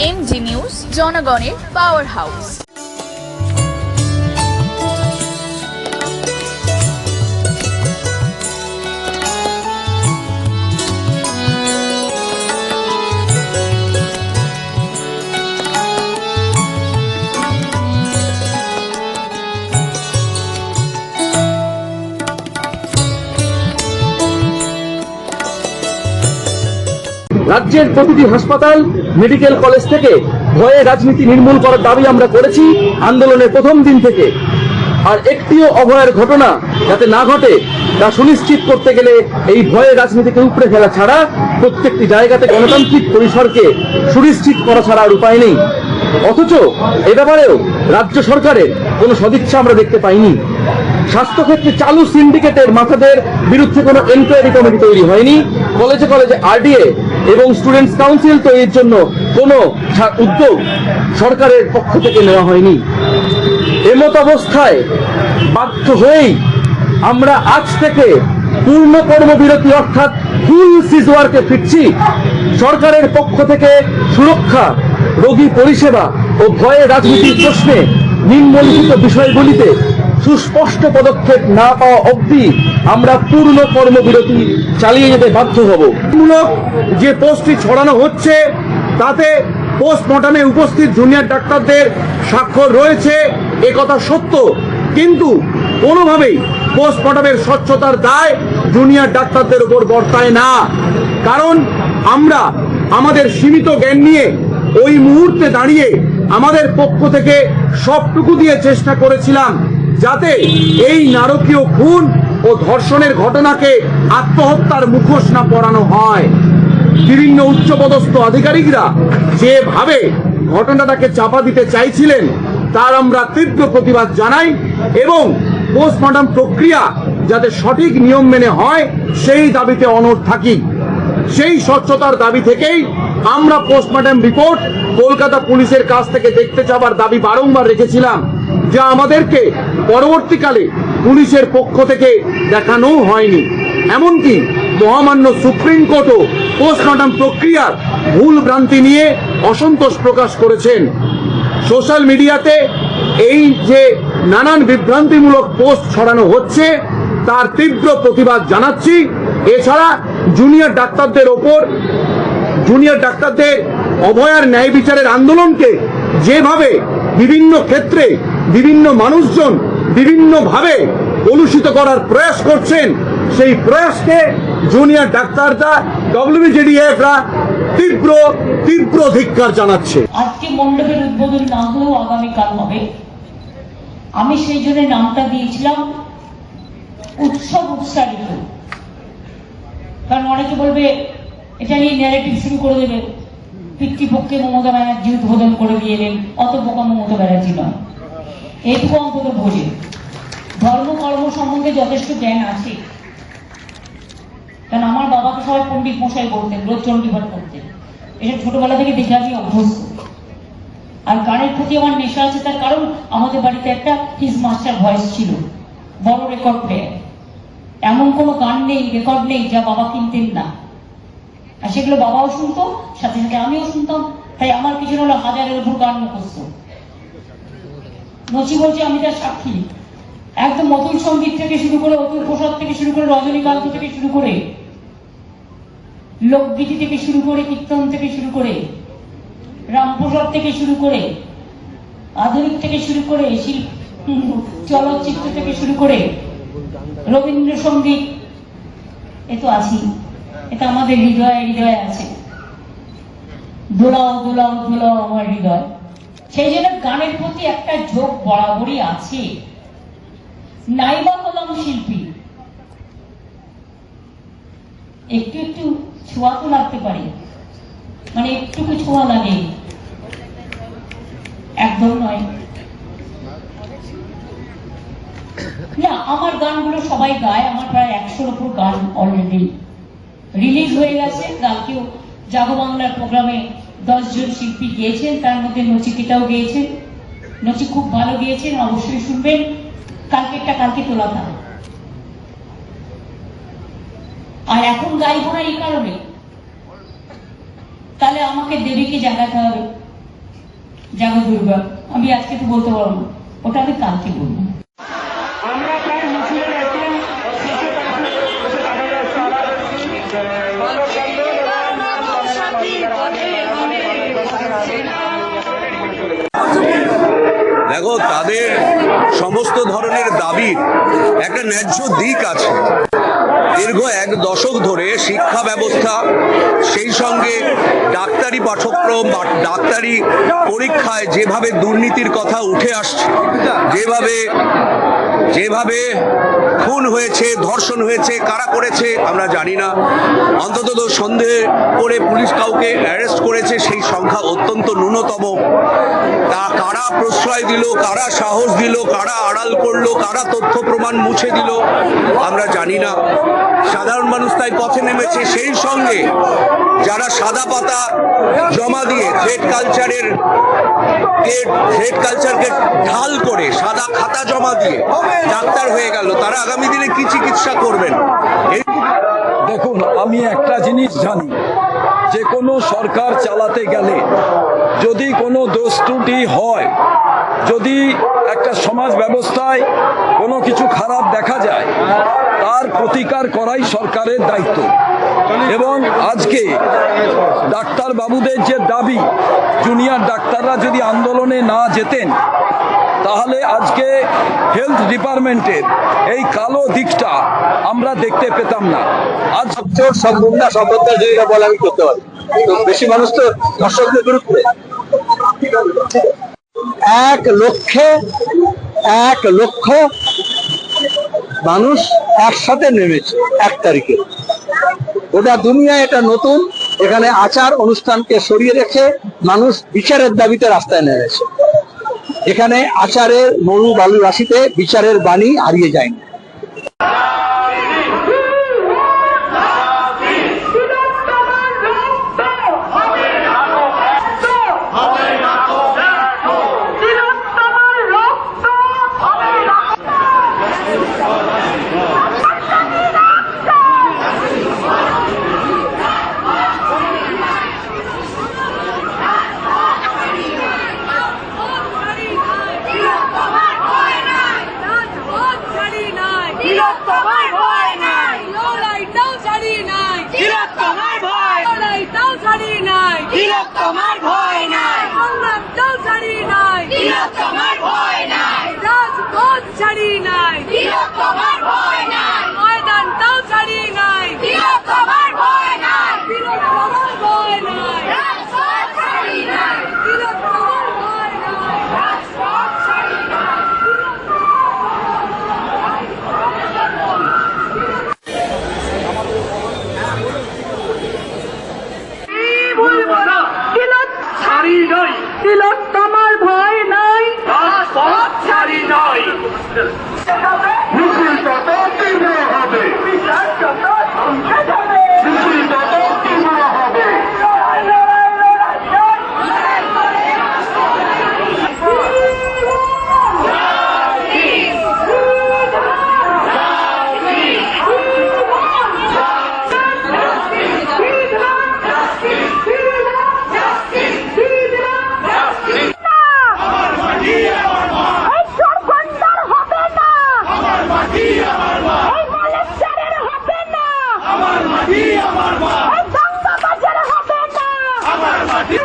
MG news, জনগণের power house. রাজ্যের প্রতিটি হাসপাতাল, মেডিকেল কলেজ থেকে ভয়ে রাজনীতি নির্মূল করার দাবি আমরা করেছি আন্দোলনের প্রথম দিন থেকে। আর একটিও অভয়ের ঘটনা যাতে না ঘটে তা সুনিশ্চিত করতে গেলে এই ভয়ে রাজনীতিকে উপড়ে ফেলা ছাড়া প্রত্যেকটি জায়গাতে গণতান্ত্রিক পরিসরকে সুনিশ্চিত করা ছাড়া আর উপায় নেই। অথচ এ ব্যাপারেও রাজ্য সরকারের কোনো সদিচ্ছা আমরা দেখতে পাইনি। স্বাস্থ্যক্ষেত্রে চালু সিন্ডিকেটের মাথাদের বিরুদ্ধে কোনো এনকোয়ারি কমিটি তৈরি হয়নি। কলেজে কলেজে আরডিএ এবং স্টুডেন্টস কাউন্সিল তৈরির জন্য কোনো উদ্যোগ সরকারের পক্ষ থেকে নেওয়া হয়নি। এমত অবস্থায় বাধ্য হয়েই আমরা আজ থেকে পূর্ণ কর্মবিরতি অর্থাৎ ফুল সিজওয়ার্কে ফিরছি। সরকারের পক্ষ থেকে সুরক্ষা, রোগী পরিষেবা ও ভয়ে রাজনীতির প্রশ্নে নিম্নলিখিত বিষয়গুলিতে সুস্পষ্ট পদক্ষেপ না পাওয়া অবধি আমরা পূর্ণ কর্মবিরতি চালিয়ে যেতে বাধ্য হব। মূলক যে পোস্টটি ছড়ানো হচ্ছে তাতে পোস্টমর্টমে উপস্থিত জুনিয়র ডাক্তারদের স্বাক্ষর রয়েছে, একথা সত্য, কিন্তু কোনোভাবেই পোস্টমর্টমের স্বচ্ছতার দায় জুনিয়র ডাক্তারদের উপর বর্তায় না। কারণ আমরা আমাদের সীমিত জ্ঞান নিয়ে ওই মুহূর্তে দাঁড়িয়ে আমাদের পক্ষ থেকে সবটুকু দিয়ে চেষ্টা করেছিলাম যাতে এই নারকীয় খুন ও ধর্ষণের ঘটনাকে আত্মহত্যার মুখোশ না পরানো হয়। বিভিন্ন উচ্চপদস্থ আধিকারিকরা যেভাবে ঘটনাটাকে চাপা দিতে চাইছিলেন তার আমরা তীব্র প্রতিবাদ জানাই এবং পোস্টমর্টম প্রক্রিয়া যাতে সঠিক নিয়ম মেনে হয় সেই দাবিতে অনড় থাকি। সেই স্বচ্ছতার দাবি থেকেই আমরা পোস্টমর্টম রিপোর্ট কলকাতা পুলিশের কাছ থেকে দেখতে যাবার দাবি বারংবার রেখেছিলাম, যা আমাদেরকে পরবর্তীকালে পুলিশের পক্ষ থেকে দেখানো হয়নি। এমনকি মহামান্য সুপ্রিম কোর্টও পোস্টমর্টম প্রক্রিয়ার ভুল ভ্রান্তি নিয়ে অসন্তোষ প্রকাশ করেছেন। সোশ্যাল মিডিয়াতে এই যে নানান বিভ্রান্তিমূলক পোস্ট ছড়ানো হচ্ছে তার তীব্র প্রতিবাদ জানাচ্ছি। এছাড়া জুনিয়র ডাক্তারদের অভয়ার ন্যায় বিচারের আন্দোলনকে যেভাবে বিভিন্ন ক্ষেত্রে বিভিন্ন মানুষজন বিভিন্নভাবে কলুষিত করার প্রয়াস করছেন, সেই প্রয়াসকে জুনিয়র ডাক্তাররা, WBJDF-রা তীব্র ধিক্কার জানাচ্ছে। আজকে মণ্ডপের উদ্বোধন না হলেও আগামীকাল হবে। আমি সেই জন্য নামটা দিয়েছিলাম উৎসব উৎসাহিত। কারণ অনেকে বলবে এটা নিয়ে ন্যারেটিভ শুরু করে দেবে, পিতৃপক্ষে মমতা ব্যানার্জি উদ্বোধন করে দিয়ে এলেন, অত বোকা মমতা ব্যানার্জি নয়, এইটুকু অন্তত বোঝে। ধর্ম কর্ম সম্বন্ধে যথেষ্ট জ্ঞান আছে, কারণ আমার বাবাকে সবাই পণ্ডিত মশাই বলতেন, রোজ চণ্ডীপাঠ করতেন, এসব ছোটবেলা থেকে দেখে আমি অভ্যস্ত। আর গানের প্রতি আমার নেশা আছে, তার কারণ আমাদের বাড়িতে একটা হিজ মাস্টার ভয়েস ছিল, বড় রেকর্ড প্লেয়ার। এমন কোনো গান নেই, রেকর্ড নেই যা বাবা কিনতেন না, আর সেগুলো বাবাও শুনতো, সাথে সাথে আমিও শুনতাম। তাই আমার পিছনে হলো 1000-এর উপর গান মুখস্থ। নচি বলছে আমি তার সাক্ষী। একদম অতুল সঙ্গীত থেকে শুরু করে, অতুল প্রসাদ থেকে শুরু করে, রজনীকান্ত থেকে শুরু করে, লোকগীতি থেকে শুরু করে, কীর্তন থেকে শুরু করে, রামপ্রসাদ থেকে শুরু করে, আধুনিক থেকে শুরু করে, চলচ্চিত্র থেকে শুরু করে, রবীন্দ্রসঙ্গীত, এ তো আছি। এটা আমাদের হৃদয়ে আছে। দোলাও দোলাও দোলাও আমার হৃদয়। সেই জন্য গানের প্রতি একটা ঝোঁক বরাবরই আছে। নাইবা হলাম শিল্পী, একটু একটু ছোঁয়া তো লাগতে পারে, মানে একটুকু ছোঁয়া লাগে, একদম নয় না। আমার গানগুলো সবাই গায়, আমার প্রায় 100-র উপর গান অলরেডি রিলিজ হয়ে গেছে। কালকেও জাগো বাংলার প্রোগ্রামে 10 জন শিল্পী গিয়েছেন, তার মধ্যে নচিকেটাও গিয়েছেন। নচি খুব ভালো গিয়েছেন, অবশ্যই শুনবেন। কালকে তোলা থাক। আর এখন গাইব না এই কারণে, তাহলে আমাকে দেবীকে জানাতে হবে জাগো দুর্গা, আমি আজকে তো বলতে পারবো না, ওটা আমি কালকে বলবো। আমরা প্রায় মিছিলের একদিন শেষে দেখো, তাদের সমস্ত ধরনের দাবির একটা ন্যায্য দিক আছে। দীর্ঘ 1 দশক ধরে শিক্ষা ব্যবস্থা, সেই সঙ্গে ডাক্তারি পাঠ্যক্রম বা ডাক্তারি পরীক্ষায় যেভাবে দুর্নীতির কথা উঠে আসছে, যেভাবে খুন হয়েছে, ধর্ষণ হয়েছে, কারা করেছে আমরা জানি না, অন্তত সন্দেহ করে পুলিশ কাউকে অ্যারেস্ট করেছে সেই সংখ্যা অত্যন্ত ন্যূনতম। তা কারা প্রশ্রয় দিল, কারা সাহস দিল, কারা আড়াল করলো, কারা তথ্য প্রমাণ মুছে দিল আমরা জানি না। সাধারণ মানুষ তাই পথে নেমেছে। সেই সঙ্গে যারা সাদা পাতা জমা দিয়ে থ্রেড কালচারকে ঢাল করে সাদা খাতা জমা দিয়ে ডাক্তার হয়ে গেল, তারা আগামী দিনে কি চিকিৎসা করবেন? দেখুন, আমি একটা জিনিস জানি, যে কোনো সরকার চালাতে গেলে যদি কোনো দোষ ত্রুটি হয়, যদি একটা সমাজ ব্যবস্থায় কোনো কিছু খারাপ দেখা যায়, তার প্রতিকার করাই সরকারের দায়িত্ব। এবং আজকে ডাক্তার বাবুদের যে দাবি, জুনিয়র ডাক্তাররা যদি আন্দোলনে না যেতেন, তাহলে আজকে হেলথ ডিপার্টমেন্টের এই কালো দিকটা আমরা দেখতে পেতাম না। আজ সব গুন্ডা সব হত্যার বলে আমি করতে পারি, তো বেশি মানুষ তো ধর্ষকদের বিরুদ্ধে। 1 লক্ষ মানুষ একসাথে নেমেছে 1 তারিখে। ওটা দুনিয়া, এটা নতুন। এখানে আচার অনুষ্ঠানকে সরিয়ে রেখে মানুষ বিচারের দাবিতে রাস্তায় নেমেছে। এখানে আচারের মরু বালু রাশিতে বিচারের বাণী হারিয়ে যায়নি। তোমার ভয় নাই, সংগ্রামটাও ছাড়ি নাই, তোমার ভয় নাই, রাজপথ ছাড়ি নাই, তোমার ভয় নাই, ময়দানটাও ছাড়ি নাই, তোমার ভয় নাই, তোমার ভয় নাই, রাজপথ ছাড়ি নাই, তোমার ভয় নাই, রাজপথ ছাড়ি নাই। তোমার ভয় নাই, রাজপথ ছাড়ি নাই। মিছিল তত তীব্র হবে, বিচার তত থমকে যাবে, মিছিল তত তীব্র হবে। আমার মাটি,